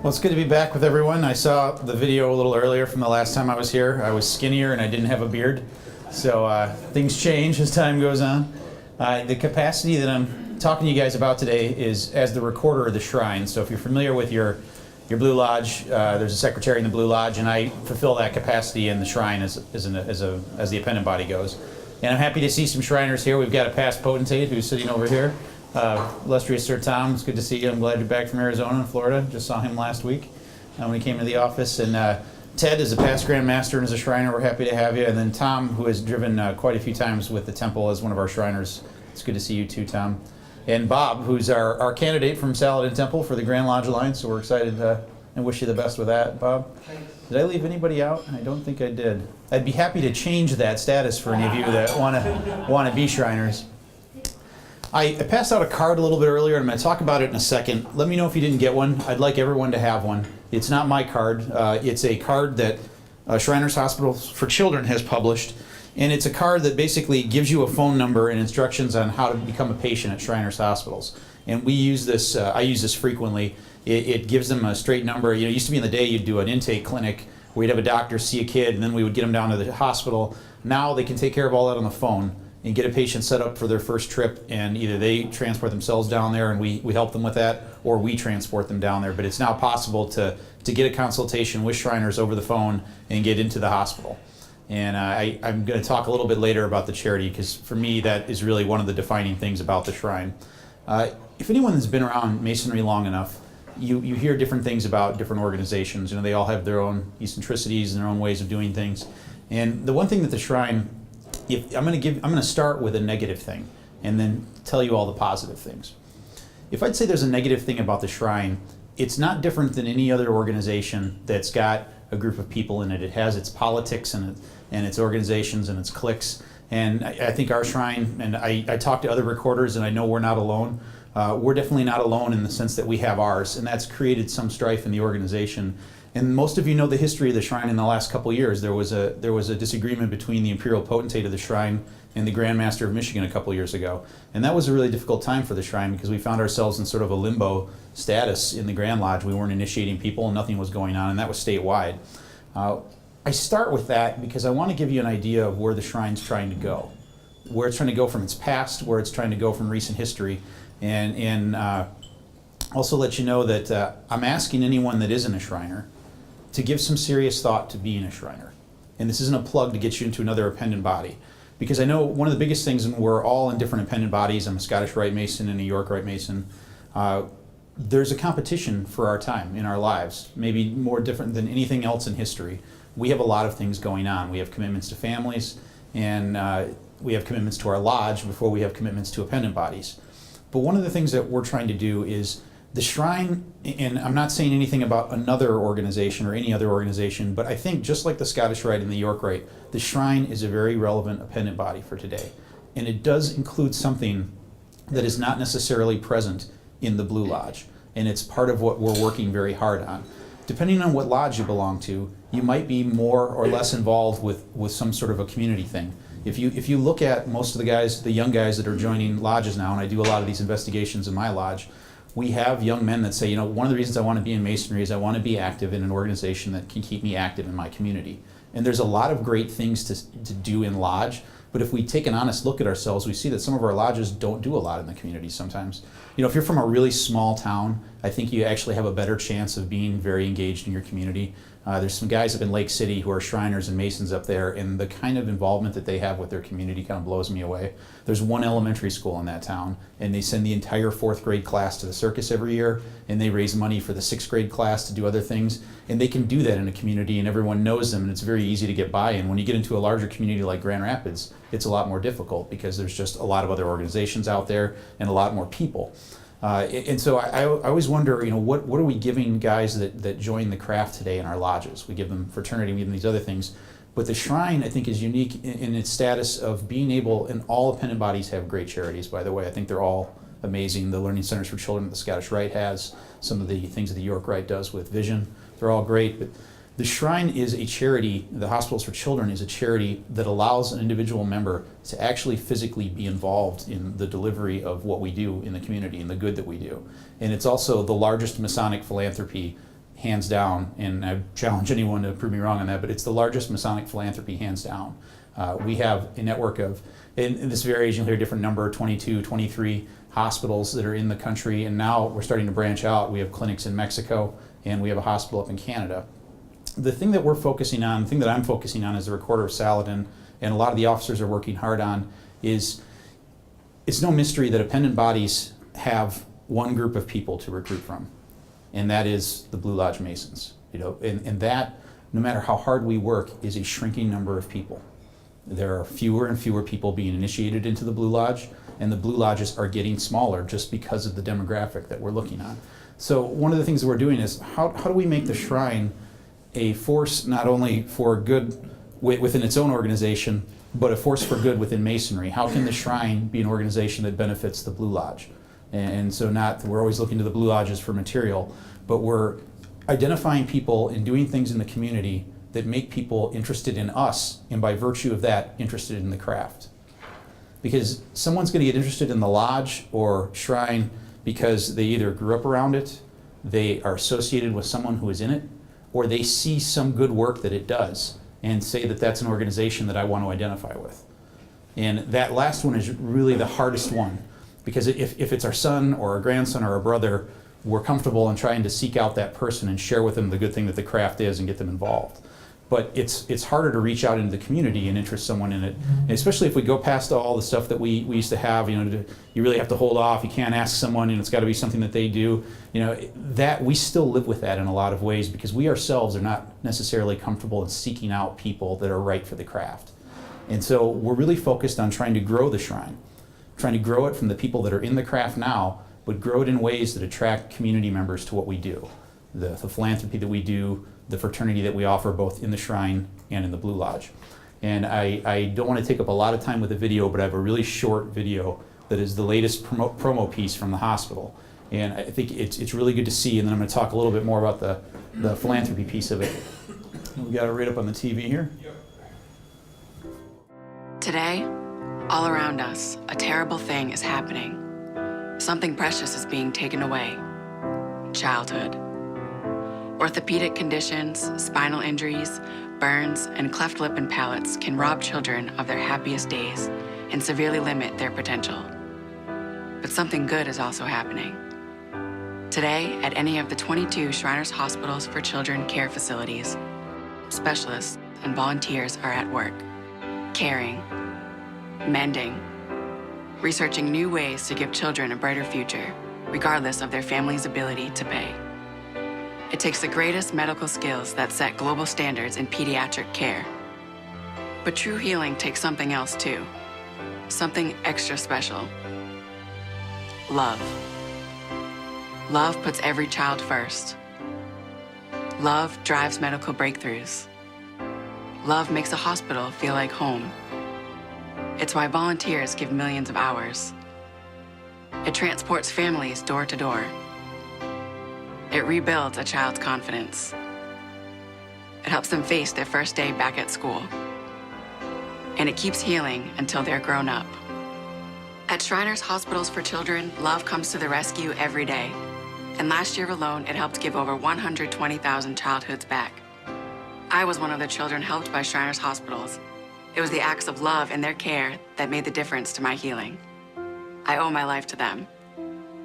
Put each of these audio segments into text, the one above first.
Well, it's good to be back with everyone. I saw the video a little earlier from the last time I was here. I was skinnier and I didn't have a beard. So things change as time goes on. The capacity that I'm talking to you guys about today is as the recorder of the shrine. So if you're familiar with your Blue Lodge, there's a secretary in the Blue Lodge, and I fulfill that capacity in the shrine as the appendant body goes. And I'm happy to see some Shriners here. We've got a past potentate who's sitting over here. Illustrious Sir Tom, it's good to see you. I'm glad you're back from Arizona and Florida. Just saw him last week when he came to the office. And Ted is a past Grand Master and is a Shriner. We're happy to have you. And then Tom, who has driven quite a few times with the temple as one of our Shriners. It's good to see you too, Tom. And Bob, who's our candidate from Saladin Temple for the Grand Lodge Alliance. So we're excited and wish you the best with that, Bob. Did I leave anybody out? I don't think I did. I'd be happy to change that status for any of you that want to be Shriners. I passed out a card a little bit earlier, and I'm going to talk about it in a second. Let me know if you didn't get one. I'd like everyone to have one. It's not my card. It's a card that Shriners Hospital for Children has published, and it's a card that basically gives you a phone number and instructions on how to become a patient at Shriners Hospitals. And we use this, I use this frequently. It gives them a straight number. You know, it used to be in the day you'd do an intake clinic where you'd have a doctor see a kid, and then we would get them down to the hospital. Now they can take care of all that on the phone and get a patient set up for their first trip, and either they transport themselves down there and we help them with that, or we transport them down there. But it's now possible to get a consultation with Shriners over the phone and get into the hospital. And I'm going to talk a little bit later about the charity, because for me that is really one of the defining things about the shrine. If anyone has been around Masonry long enough, you hear different things about different organizations. You know, they all have their own eccentricities and their own ways of doing things. And the one thing that the shrine, I'm going to start with a negative thing and then tell you all the positive things. If I'd say there's a negative thing about the shrine, it's not different than any other organization that's got a group of people in it. It has its politics and its organizations and its cliques. And I think our shrine, and I talk to other recorders and I know we're not alone. We're definitely not alone in the sense that we have ours, and that's created some strife in the organization. And most of you know the history of the shrine in the last couple of years. There was a disagreement between the imperial potentate of the shrine and the Grand Master of Michigan a couple of years ago. And that was a really difficult time for the shrine, because we found ourselves in sort of a limbo status in the Grand Lodge. We weren't initiating people and nothing was going on, and that was statewide. I start with that because I want to give you an idea of where the shrine's trying to go, where it's trying to go from its past, where it's trying to go from recent history, and also let you know that I'm asking anyone that isn't a Shriner to give some serious thought to being a Shriner. And this isn't a plug to get you into another appendant body, because I know one of the biggest things, and we're all in different appendant bodies. I'm a Scottish Rite Mason and a York Rite Mason. There's a competition for our time in our lives, maybe more different than anything else in history. We have a lot of things going on. We have commitments to families, and we have commitments to our lodge before we have commitments to appendant bodies. But one of the things that we're trying to do is the shrine, and I'm not saying anything about another organization or any other organization, but I think just like the Scottish Rite and the York Rite, the shrine is a very relevant appendant body for today. And it does include something that is not necessarily present in the Blue Lodge. And it's part of what we're working very hard on. Depending on what lodge you belong to, you might be more or less involved with some sort of a community thing. If you look at most of the guys, the young guys that are joining lodges now, and I do a lot of these investigations in my lodge, we have young men that say, you know, one of the reasons I want to be in Masonry is I want to be active in an organization that can keep me active in my community. And there's a lot of great things to do in lodge, but if we take an honest look at ourselves, we see that some of our lodges don't do a lot in the community sometimes. You know, if you're from a really small town, I think you actually have a better chance of being very engaged in your community. There's some guys up in Lake City who are Shriners and Masons up there, and the kind of involvement that they have with their community kind of blows me away. There's one elementary school in that town, and they send the entire 4th grade class to the circus every year, and they raise money for the 6th grade class to do other things, and they can do that in a community, and everyone knows them, and it's very easy to get by-in. When you get into a larger community like Grand Rapids, it's a lot more difficult because there's just a lot of other organizations out there and a lot more people. And so I always wonder, you know, what are we giving guys that join the craft today in our lodges? We give them fraternity, we give them these other things. But the shrine, I think, is unique in its status of being able, and all appendant bodies have great charities, by the way. I think they're all amazing. The Learning Centers for Children that the Scottish Rite has, some of the things that the York Rite does with vision, they're all great. But the shrine is a charity, the Hospitals for Children is a charity that allows an individual member to actually physically be involved in the delivery of what we do in the community and the good that we do. And it's also the largest Masonic philanthropy hands down, and I challenge anyone to prove me wrong on that, but it's the largest Masonic philanthropy hands down. We have a network of, in this varies, you'll hear a different number, 22, 23 hospitals that are in the country, and now we're starting to branch out. We have clinics in Mexico, and we have a hospital up in Canada. The thing that we're focusing on, the thing that I'm focusing on as the recorder of Saladin, and a lot of the officers are working hard on, is it's no mystery that appendant bodies have one group of people to recruit from, and that is the Blue Lodge Masons. And that, no matter how hard we work, is a shrinking number of people. There are fewer and fewer people being initiated into the Blue Lodge, and the Blue Lodges are getting smaller just because of the demographic that we're looking at. So one of the things that we're doing is how do we make the Shrine a force not only for good within its own organization, but a force for good within Masonry? How can the Shrine be an organization that benefits the Blue Lodge? And so we're always looking to the Blue Lodges for material, but we're identifying people and doing things in the community that make people interested in us, and by virtue of that, interested in the craft. Because someone's going to get interested in the lodge or Shrine because they either grew up around it, they are associated with someone who is in it, or they see some good work that it does and say that that's an organization that I want to identify with. And that last one is really the hardest one, because if it's our son or our grandson or our brother, we're comfortable in trying to seek out that person and share with them the good thing that the craft is and get them involved. But it's harder to reach out into the community and interest someone in it, and especially if we go past all the stuff that we used to have. You really have to hold off. You can't ask someone, and it's got to be something that they do. That we still live with that in a lot of ways, because we ourselves are not necessarily comfortable in seeking out people that are right for the craft. And so we're really focused on trying to grow the Shrine, trying to grow it from the people that are in the craft now, but grow it in ways that attract community members to what we do, the philanthropy that we do, the fraternity that we offer both in the Shrine and in the Blue Lodge. And I don't want to take up a lot of time with the video, but I have a really short video that is the latest promo piece from the hospital. And I think it's really good to see, and then I'm going to talk a little bit more about the philanthropy piece of it. We got it right up on the TV here. Today, all around us, a terrible thing is happening. Something precious is being taken away. Childhood. Orthopedic conditions, spinal injuries, burns, and cleft lip and palates can rob children of their happiest days and severely limit their potential. But something good is also happening. Today, at any of the 22 Shriners Hospitals for Children care facilities, specialists and volunteers are at work, caring, mending, researching new ways to give children a brighter future, regardless of their family's ability to pay. It takes the greatest medical skills that set global standards in pediatric care. But true healing takes something else too, something extra special. Love. Love puts every child first. Love drives medical breakthroughs. Love makes a hospital feel like home. It's why volunteers give millions of hours. It transports families door to door. It rebuilds a child's confidence. It helps them face their first day back at school. And it keeps healing until they're grown up. At Shriners Hospitals for Children, love comes to the rescue every day. And last year alone, it helped give over 120,000 childhoods back. I was one of the children helped by Shriners Hospitals. It was the acts of love and their care that made the difference to my healing. I owe my life to them.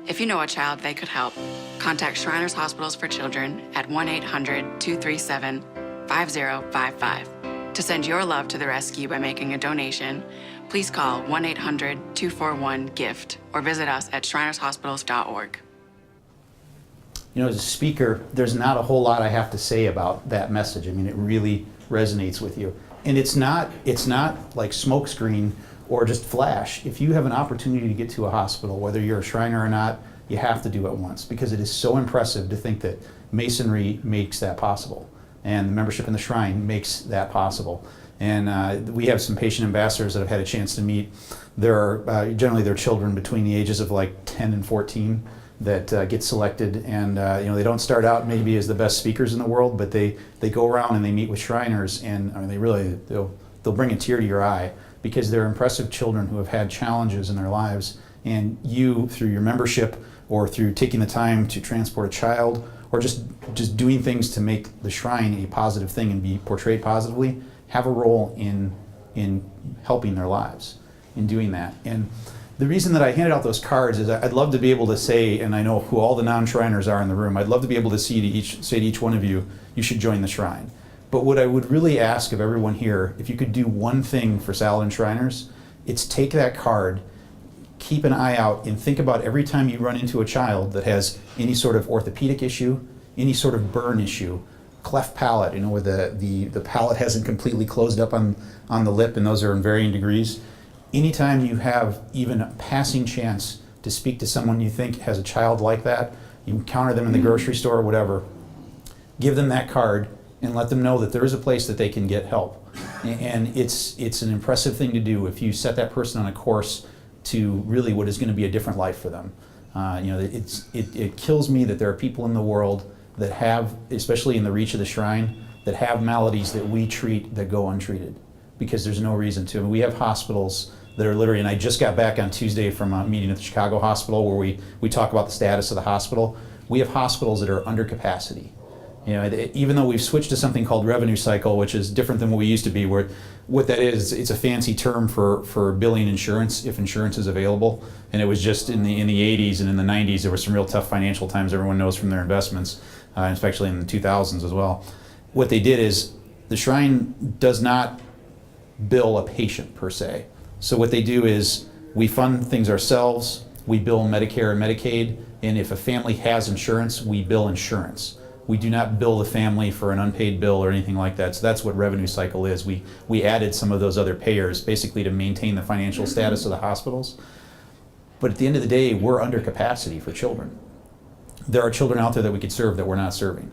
If you know a child they could help, contact Shriners Hospitals for Children at 1-800-237-5055. To send your love to the rescue by making a donation, please call 1-800-241-GIFT or visit us at shrinershospitals.org. As a speaker, there's not a whole lot I have to say about that message. I mean, it really resonates with you. And it's not like smokescreen or just flash. If you have an opportunity to get to a hospital, whether you're a Shriner or not, you have to do it once, because it is so impressive to think that Masonry makes that possible, and the membership in the Shrine makes that possible. And we have some patient ambassadors that I've had a chance to meet. There are generally they're children between the ages of like 10 and 14 that get selected, and they don't start out maybe as the best speakers in the world, but they go around and they meet with Shriners, and I mean they'll bring a tear to your eye, because they're impressive children who have had challenges in their lives, And you, through your membership or through taking the time to transport a child, or just doing things to make the shrine a positive thing and be portrayed positively, have a role in helping their lives in doing that. And the reason that I handed out those cards is I'd love to be able to say, and I know who all the non-Shriners are in the room, I'd love to be able to say to each one of you, you should join the Shrine. But what I would really ask of everyone here, if you could do one thing for Saladin Shriners, it's take that card, keep an eye out, and think about every time you run into a child that has any sort of orthopedic issue, any sort of burn issue, cleft palate, where the palate hasn't completely closed up on the lip, and those are in varying degrees. Anytime you have even a passing chance to speak to someone you think has a child like that, you encounter them in the grocery store or whatever, give them that card and let them know that there is a place that they can get help. And it's an impressive thing to do if you set that person on a course to really what is going to be a different life for them. It kills me that there are people in the world that have, especially in the reach of the Shrine, that have maladies that we treat that go untreated because there's no reason to. We have hospitals that are literally, and I just got back on Tuesday from a meeting at the Chicago Hospital where we talk about the status of the hospital. We have hospitals that are under capacity. Even though we've switched to something called revenue cycle, which is different than what we used to be, where what that is, it's a fancy term for billing insurance if insurance is available. And it was just in the 80s and in the 90s, there were some real tough financial times everyone knows from their investments, especially in the 2000s as well. What they did is the Shrine does not bill a patient per se. So what they do is we fund things ourselves, we bill Medicare and Medicaid, and if a family has insurance, we bill insurance. We do not bill the family for an unpaid bill or anything like that. So that's what revenue cycle is. We added some of those other payers basically to maintain the financial status of the hospitals. But at the end of the day, we're under capacity for children. There are children out there that we could serve that we're not serving.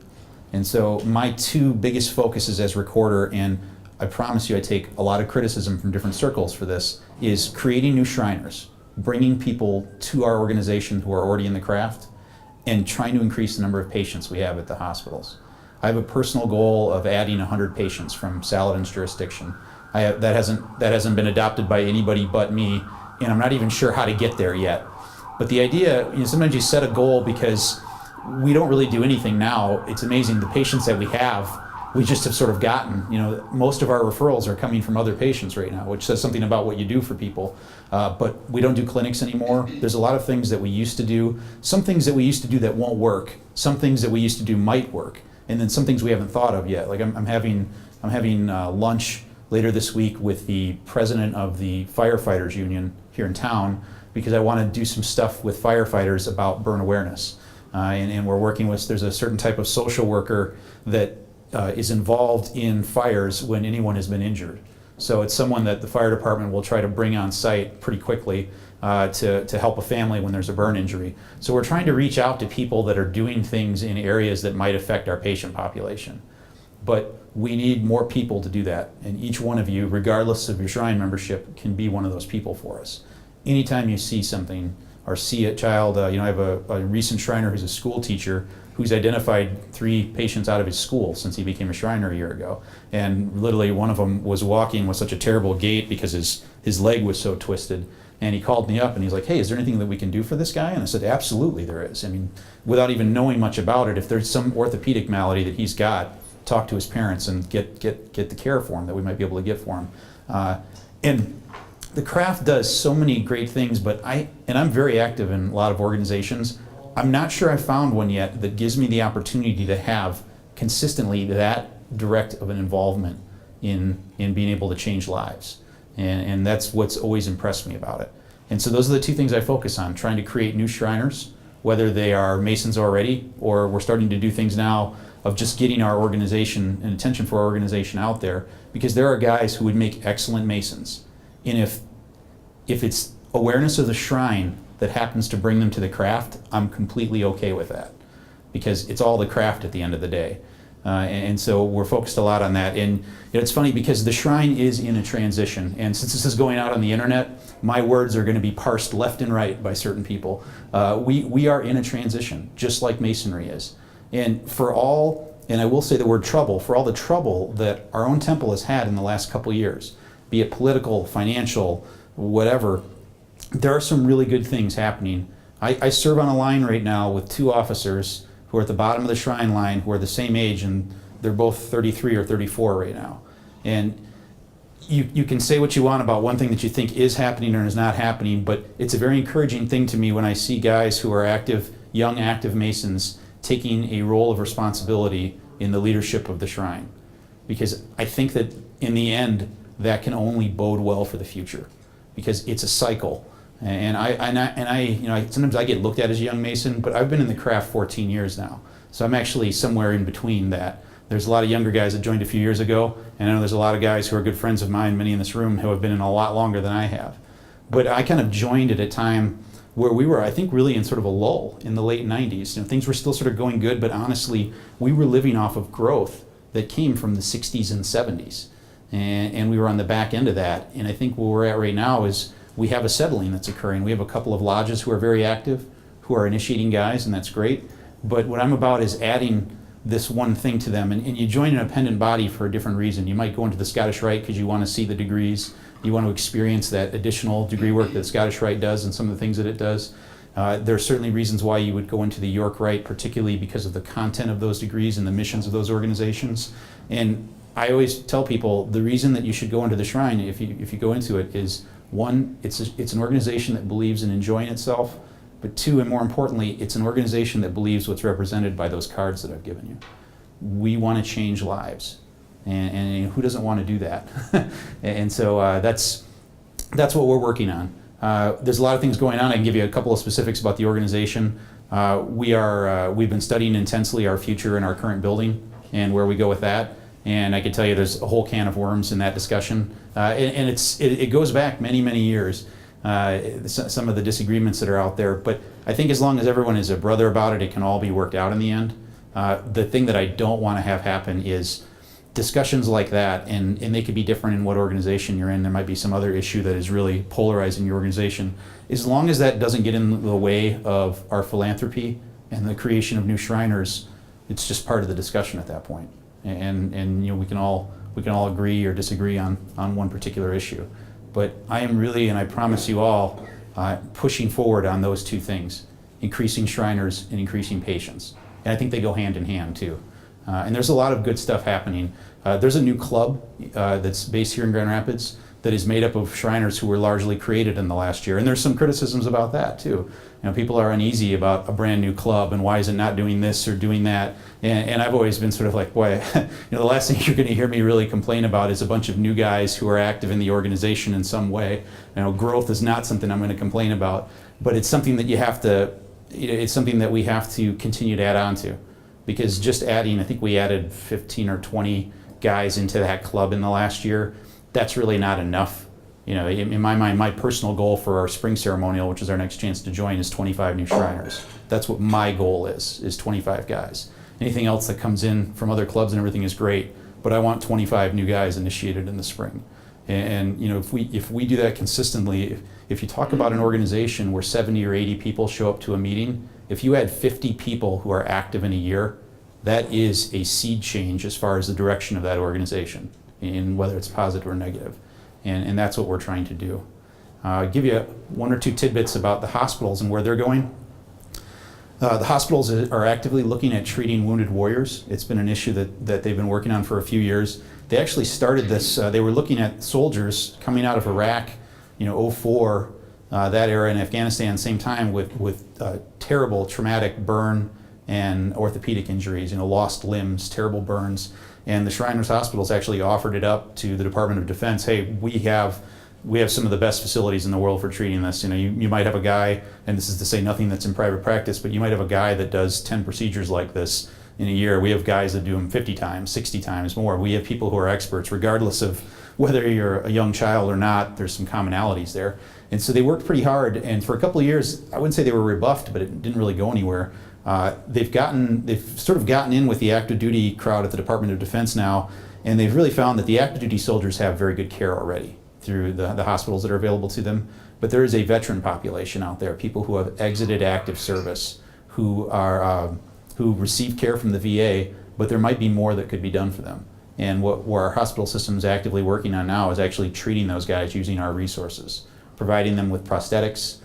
And so my two biggest focuses as recorder, and I promise you I take a lot of criticism from different circles for this, is creating new Shriners, bringing people to our organization who are already in the craft, and trying to increase the number of patients we have at the hospitals. I have a personal goal of adding 100 patients from Saladin's jurisdiction. That hasn't been adopted by anybody but me, and I'm not even sure how to get there yet. But the idea, sometimes you set a goal because we don't really do anything now. It's amazing the patients that we have, we just have sort of gotten. Most of our referrals are coming from other patients right now, which says something about what you do for people. But we don't do clinics anymore. There's a lot of things that we used to do. Some things that we used to do that won't work. Some things that we used to do might work. And then some things we haven't thought of yet. Like I'm having lunch later this week with the president of the firefighters union here in town because I want to do some stuff with firefighters about burn awareness. And we're working with, there's a certain type of social worker that is involved in fires when anyone has been injured. So it's someone that the fire department will try to bring on site pretty quickly to help a family when there's a burn injury. So we're trying to reach out to people that are doing things in areas that might affect our patient population. But we need more people to do that. And each one of you, regardless of your Shrine membership, can be one of those people for us. Anytime you see something or see a child, I have a recent Shriner who's a school teacher who's identified 3 patients out of his school since he became a Shriner a year ago. And literally one of them was walking with such a terrible gait because his leg was so twisted. And he called me up and he's like, hey, is there anything that we can do for this guy? And I said, absolutely there is. I mean, without even knowing much about it, if there's some orthopedic malady that he's got, talk to his parents and get the care for him that we might be able to get for him. And the craft does so many great things, but I'm very active in a lot of organizations. I'm not sure I found one yet that gives me the opportunity to have consistently that direct of an involvement in being able to change lives. And that's what's always impressed me about it. And so those are the 2 things I focus on, trying to create new Shriners, whether they are Masons already, or we're starting to do things now of just getting our organization and attention for our organization out there, because there are guys who would make excellent Masons. And if it's awareness of the Shrine that happens to bring them to the craft, I'm completely okay with that, because it's all the craft at the end of the day. And so we're focused a lot on that. And it's funny because the Shrine is in a transition, and since this is going out on the internet, my words are going to be parsed left and right by certain people. We are in a transition, just like Masonry is. And I will say the word trouble, for all the trouble that our own temple has had in the last couple years, be it political, financial, whatever, there are some really good things happening. I serve on a line right now with 2 officers who are at the bottom of the shrine line who are the same age, and they're both 33 or 34 right now. And you can say what you want about one thing that you think is happening or is not happening, but it's a very encouraging thing to me when I see guys who are active, young active Masons taking a role of responsibility in the leadership of the shrine. Because I think that in the end, that can only bode well for the future, because it's a cycle. And sometimes I get looked at as a young Mason, but I've been in the craft 14 years now. So I'm actually somewhere in between that. There's a lot of younger guys that joined a few years ago, and I know there's a lot of guys who are good friends of mine, many in this room, who have been in a lot longer than I have. But I kind of joined at a time where we were, I think, really in sort of a lull in the late 90s. Things were still sort of going good, but honestly, we were living off of growth that came from the 60s and 70s. And we were on the back end of that. And I think where we're at right now is we have a settling that's occurring. We have a couple of lodges who are very active, who are initiating guys, and that's great. But what I'm about is adding this one thing to them. And you join an appendant body for a different reason. You might go into the Scottish Rite because you want to see the degrees. You want to experience that additional degree work that Scottish Rite does and some of the things that it does. There are certainly reasons why you would go into the York Rite, particularly because of the content of those degrees and the missions of those organizations. And I always tell people the reason that you should go into the shrine, if you go into it, is one, it's an organization that believes in enjoying itself, but 2, and more importantly, it's an organization that believes what's represented by those cards that I've given you. We want to change lives, and who doesn't want to do that? And so that's what we're working on. There's a lot of things going on. I can give you a couple of specifics about the organization. We've been studying intensely our future in our current building and where we go with that. And I can tell you there's a whole can of worms in that discussion. And it goes back many, many years, some of the disagreements that are out there. But I think as long as everyone is a brother about it, it can all be worked out in the end. The thing that I don't want to have happen is discussions like that, and they could be different in what organization you're in. There might be some other issue that is really polarizing your organization. As long as that doesn't get in the way of our philanthropy and the creation of new Shriners, it's just part of the discussion at that point. And we can all agree or disagree on one particular issue. But I am really, and I promise you all, pushing forward on those 2 things, increasing Shriners and increasing patients. And I think they go hand in hand too. And there's a lot of good stuff happening. There's a new club that's based here in Grand Rapids that is made up of Shriners who were largely created in the last year. And there's some criticisms about that too. People are uneasy about a brand new club and why is it not doing this or doing that. And I've always been sort of like, boy, the last thing you're going to hear me really complain about is a bunch of new guys who are active in the organization in some way. Growth is not something I'm going to complain about, but it's something that it's something that we have to continue to add on to. Because just adding, I think we added 15 or 20 guys into that club in the last year, that's really not enough. In my mind, my personal goal for our spring ceremonial, which is our next chance to join, is 25 new Shriners. That's what my goal is 25 guys. Anything else that comes in from other clubs and everything is great, but I want 25 new guys initiated in the spring. And if we do that consistently, if you talk about an organization where 70 or 80 people show up to a meeting, if you add 50 people who are active in a year, that is a seed change as far as the direction of that organization, in whether it's positive or negative. And that's what we're trying to do. I'll give you 1 or 2 tidbits about the hospitals and where they're going. The hospitals are actively looking at treating wounded warriors. It's been an issue that they've been working on for a few years. They actually started this, they were looking at soldiers coming out of Iraq, 04, that era, in Afghanistan, same time with terrible traumatic burn and orthopedic injuries, lost limbs, terrible burns. And the Shriners Hospitals actually offered it up to the Department of Defense. Hey, we have some of the best facilities in the world for treating this. You might have a guy, and this is to say nothing that's in private practice, but you might have a guy that does 10 procedures like this in a year. We have guys that do them 50 times, 60 times more. We have people who are experts, regardless of whether you're a young child or not. There's some commonalities there. And so they worked pretty hard, and for a couple of years, I wouldn't say they were rebuffed, but it didn't really go anywhere. They've sort of gotten in with the active duty crowd at the Department of Defense now, and they've really found that the active duty soldiers have very good care already through the hospitals that are available to them. But there is a veteran population out there, people who have exited active service, who receive care from the VA, but there might be more that could be done for them. And what our hospital system is actively working on now is actually treating those guys using our resources, providing them with prosthetics,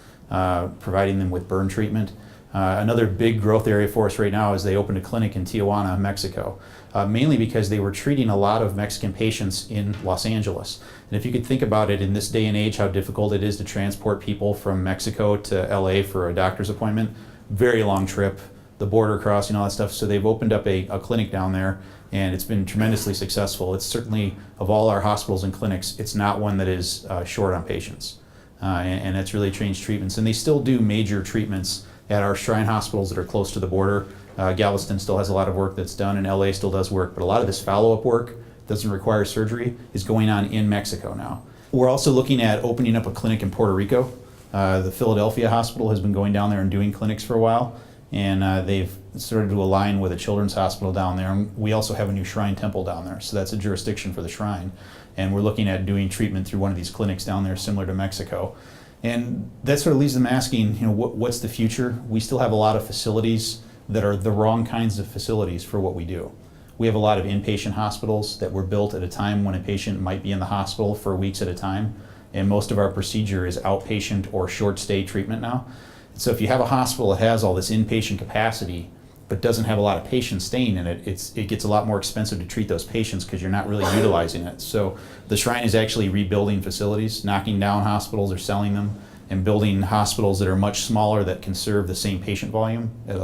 providing them with burn treatment. Another big growth area for us right now is they opened a clinic in Tijuana, Mexico, mainly because they were treating a lot of Mexican patients in Los Angeles. And if you could think about it in this day and age, how difficult it is to transport people from Mexico to LA for a doctor's appointment, very long trip, the border crossing, all that stuff. So they've opened up a clinic down there, and it's been tremendously successful. It's certainly, of all our hospitals and clinics, it's not one that is short on patients. And it's really changed treatments. And they still do major treatments at our Shrine hospitals that are close to the border. Galveston still has a lot of work that's done, and LA still does work, but a lot of this follow-up work doesn't require surgery is going on in Mexico now. We're also looking at opening up a clinic in Puerto Rico. The Philadelphia hospital has been going down there and doing clinics for a while, and they've started to align with a children's hospital down there. And we also have a new Shrine temple down there, so that's a jurisdiction for the Shrine. And we're looking at doing treatment through one of these clinics down there similar to Mexico. And that sort of leaves them asking, what's the future? We still have a lot of facilities that are the wrong kinds of facilities for what we do. We have a lot of inpatient hospitals that were built at a time when a patient might be in the hospital for weeks at a time, and most of our procedure is outpatient or short stay treatment now. So if you have a hospital that has all this inpatient capacity but doesn't have a lot of patients staying in it, it gets a lot more expensive to treat those patients because you're not really utilizing it. So the Shrine is actually rebuilding facilities, knocking down hospitals or selling them, and building hospitals that are much smaller that can serve the same patient volume at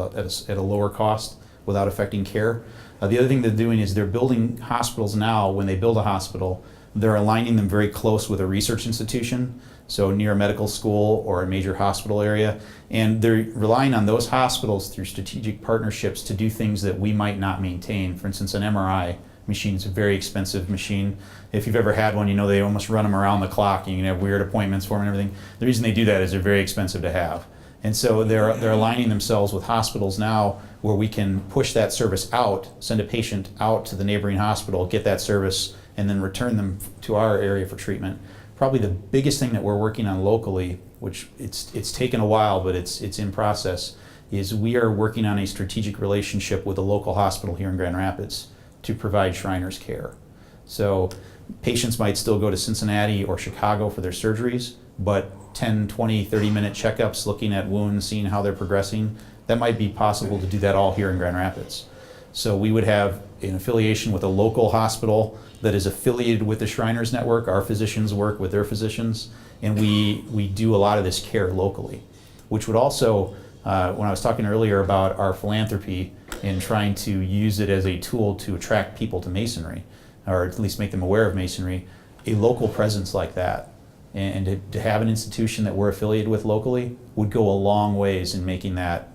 a lower cost without affecting care. The other thing they're doing is they're building hospitals now. When they build a hospital, they're aligning them very close with a research institution, so near a medical school or a major hospital area, and they're relying on those hospitals through strategic partnerships to do things that we might not maintain. For instance, an MRI machine is a very expensive machine. If you've ever had one, you know they almost run them around the clock. You can have weird appointments for them and everything. The reason they do that is they're very expensive to have. And so they're aligning themselves with hospitals now where we can push that service out, send a patient out to the neighboring hospital, get that service, and then return them to our area for treatment. Probably the biggest thing that we're working on locally, which it's taken a while, but it's in process, is we are working on a strategic relationship with a local hospital here in Grand Rapids to provide Shriners care. So patients might still go to Cincinnati or Chicago for their surgeries, but 10, 20, 30-minute checkups looking at wounds, seeing how they're progressing, that might be possible to do that all here in Grand Rapids. So we would have an affiliation with a local hospital that is affiliated with the Shriners Network. Our physicians work with their physicians, and we do a lot of this care locally, which would also, when I was talking earlier about our philanthropy and trying to use it as a tool to attract people to Masonry, or at least make them aware of Masonry, a local presence like that, and to have an institution that we're affiliated with locally would go a long ways in making that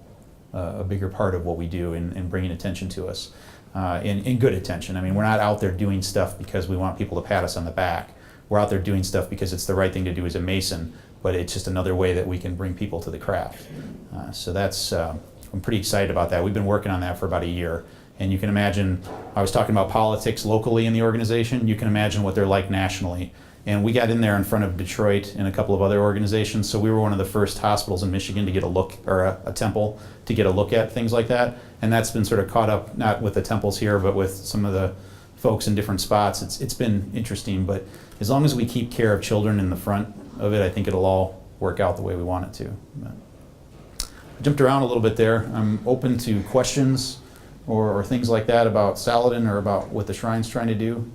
a bigger part of what we do and bringing attention to us, and good attention. I mean, we're not out there doing stuff because we want people to pat us on the back. We're out there doing stuff because it's the right thing to do as a Mason, but it's just another way that we can bring people to the craft. So that's, I'm pretty excited about that. We've been working on that for about a year. And you can imagine, I was talking about politics locally in the organization, you can imagine what they're like nationally. And we got in there in front of Detroit and a couple of other organizations, so we were one of the first hospitals in Michigan to get a look, or a temple, to get a look at things like that. And that's been sort of caught up, not with the temples here, but with some of the folks in different spots. It's been interesting, but as long as we keep care of children in the front of it, I think it'll all work out the way we want it to. But I jumped around a little bit there. I'm open to questions or things like that about Saladin or about what the Shrine's trying to do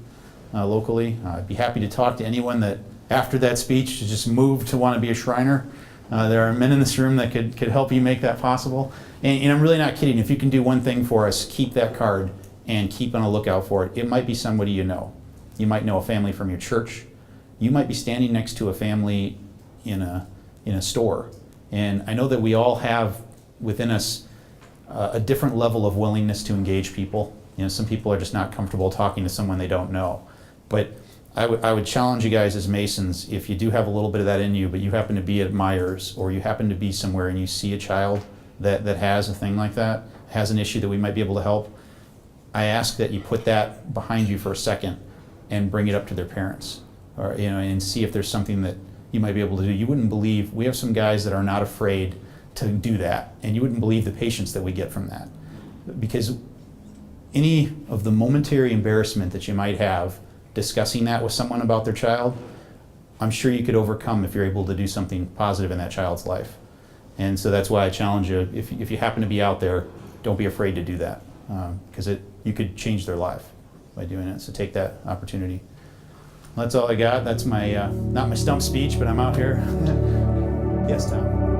locally. I'd be happy to talk to anyone that, after that speech, just moved to want to be a Shriner. There are men in this room that could help you make that possible. And I'm really not kidding. If you can do one thing for us, keep that card and keep on a lookout for it. It might be somebody you know. You might know a family from your church. You might be standing next to a family in a store. And I know that we all have within us a different level of willingness to engage people. You know, some people are just not comfortable talking to someone they don't know. But I would challenge you guys as Masons, if you do have a little bit of that in you, but you happen to be at Myers or you happen to be somewhere and you see a child that has a thing like that, has an issue that we might be able to help, I ask that you put that behind you for a second and bring it up to their parents, or and see if there's something that you might be able to do. You wouldn't believe, we have some guys that are not afraid to do that, and you wouldn't believe the patience that we get from that. Because any of the momentary embarrassment that you might have discussing that with someone about their child, I'm sure you could overcome if you're able to do something positive in that child's life. And so that's why I challenge you, if you happen to be out there, don't be afraid to do that, because you could change their life by doing it. So take that opportunity. That's all I got. That's my, not my stump speech, but I'm out here. Yes, Tom.